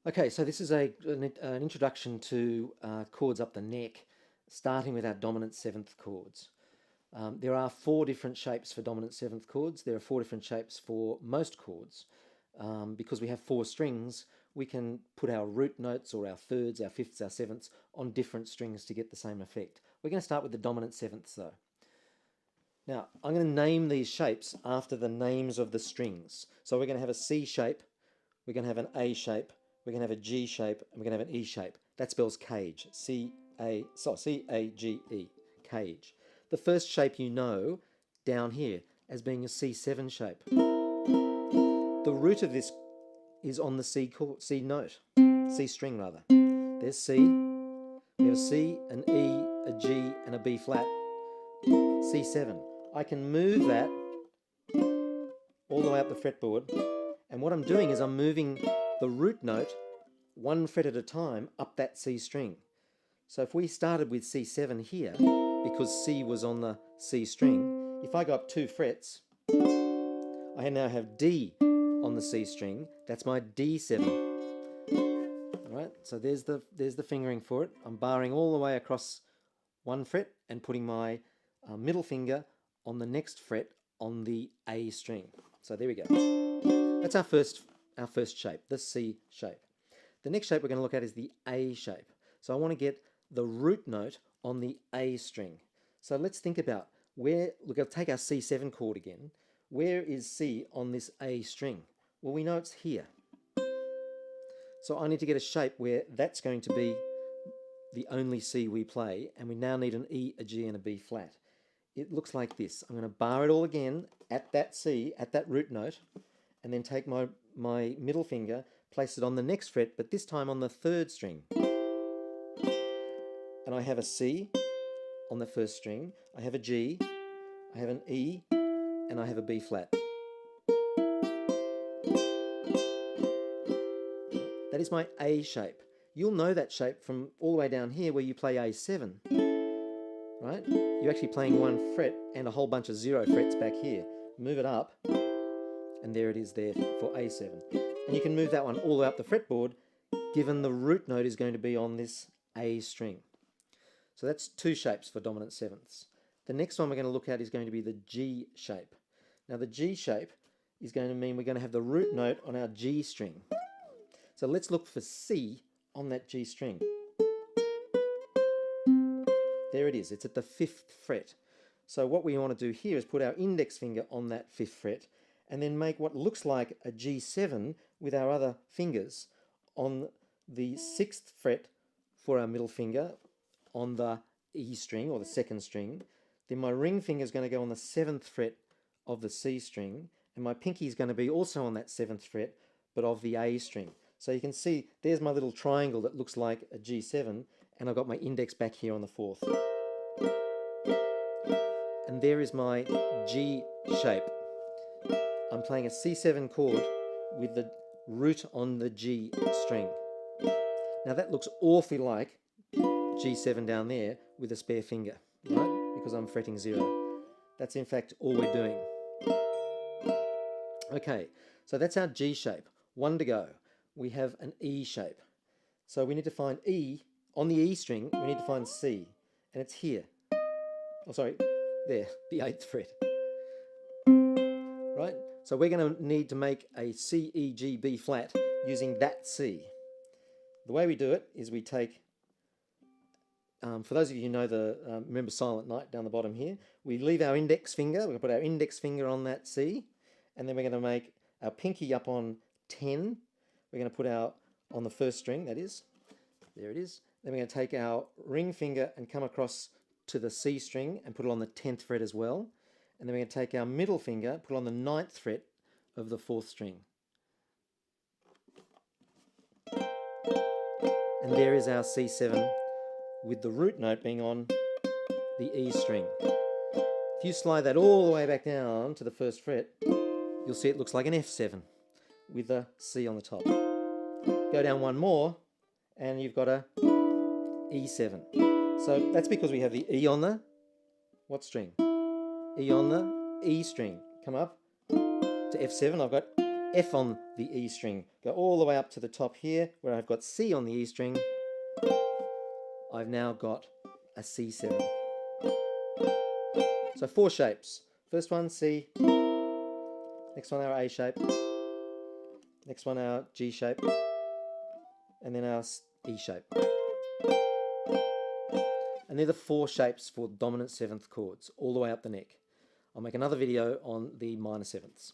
Okay, so this is an introduction to chords up the neck, starting with our dominant seventh chords. There are 4 different shapes for dominant seventh chords. There are 4 different shapes for most chords. Because we have 4 strings, we can put our root notes or our thirds, our fifths, our sevenths on different strings to get the same effect. We're going to start with the dominant sevenths though. Now, I'm going to name these shapes after the names of the strings. So we're going to have a C shape, we're going to have an A shape, we're going to have a G shape, and we're going to have an E shape. That spells cage, C-A-G-E, cage. The first shape you know down here as being a C7 shape. The root of this is on the C note, C string rather. There's C, we have a C, an E, a G, and a B flat, C7. I can move that all the way up the fretboard, and what I'm doing is I'm moving the root note 1 fret at a time up that C string. So if we started with C7 here, because C was on the C string, if I go up 2 frets, I now have D on the C string. That's my D7. Alright, so there's the fingering for it. I'm barring all the way across 1 fret and putting my middle finger on the next fret on the A string. So there we go. That's our first shape, the C shape. The next shape we're going to look at is the A shape. So I want to get the root note on the A string. So let's think about look, I'll take our C7 chord again. Where is C on this A string? Well, we know it's here. So I need to get a shape where that's going to be the only C we play, and we now need an E, a G, and a B flat. It looks like this. I'm going to bar it all again at that C, at that root note, and then take my middle finger, place it on the next fret, but this time on the 3rd string. And I have a C on the 1st string, I have a G, I have an E, and I have a B flat. That is my A shape. You'll know that shape from all the way down here where you play A7, right? You're actually playing 1 fret and a whole bunch of 0 frets back here. Move it up, and there it is there for A7. And you can move that one all the way up the fretboard, given the root note is going to be on this A string. So that's 2 shapes for dominant sevenths. The next one we're going to look at is going to be the G shape. Now the G shape is going to mean we're going to have the root note on our G string. So let's look for C on that G string. There it is, it's at the 5th fret. So what we want to do here is put our index finger on that 5th fret and then make what looks like a G7 with our other fingers on the 6th fret for our middle finger on the E string or the 2nd string. Then my ring finger is going to go on the 7th fret of the C string, and my pinky is going to be also on that 7th fret but of the A string. So you can see there's my little triangle that looks like a G7, and I've got my index back here on the 4th. And there is my G shape. I'm playing a C7 chord with the root on the G string. Now that looks awfully like G7 down there with a spare finger, right? Because I'm fretting 0. That's in fact all we're doing. Okay, so that's our G shape. 1 to go. We have an E shape. So we need to find E. On the E string, we need to find C. And it's here. Oh, sorry. There, the 8th fret. Right? So we're going to need to make a C, E, G, B flat using that C. The way we do it is we take, for those of you who know remember Silent Night down the bottom here, we leave our index finger, we're going to put our index finger on that C, and then we're going to make our pinky up on 10. We're going to put on the 1st string, that is. There it is. Then we're going to take our ring finger and come across to the C string and put it on the 10th fret as well. And then we're going to take our middle finger, put it on the 9th fret of the 4th string. And there is our C7 with the root note being on the E string. If you slide that all the way back down to the 1st fret, you'll see it looks like an F7 with a C on the top. Go down 1 more and you've got a E7. So that's because we have the E on the what string? E on the E string. Come up to F7, I've got F on the E string. Go all the way up to the top here, where I've got C on the E string. I've now got a C7. So 4 shapes. First one, C. Next one, our A shape. Next one, our G shape. And then our E shape. And they're the 4 shapes for dominant seventh chords, all the way up the neck. I'll make another video on the minor sevenths.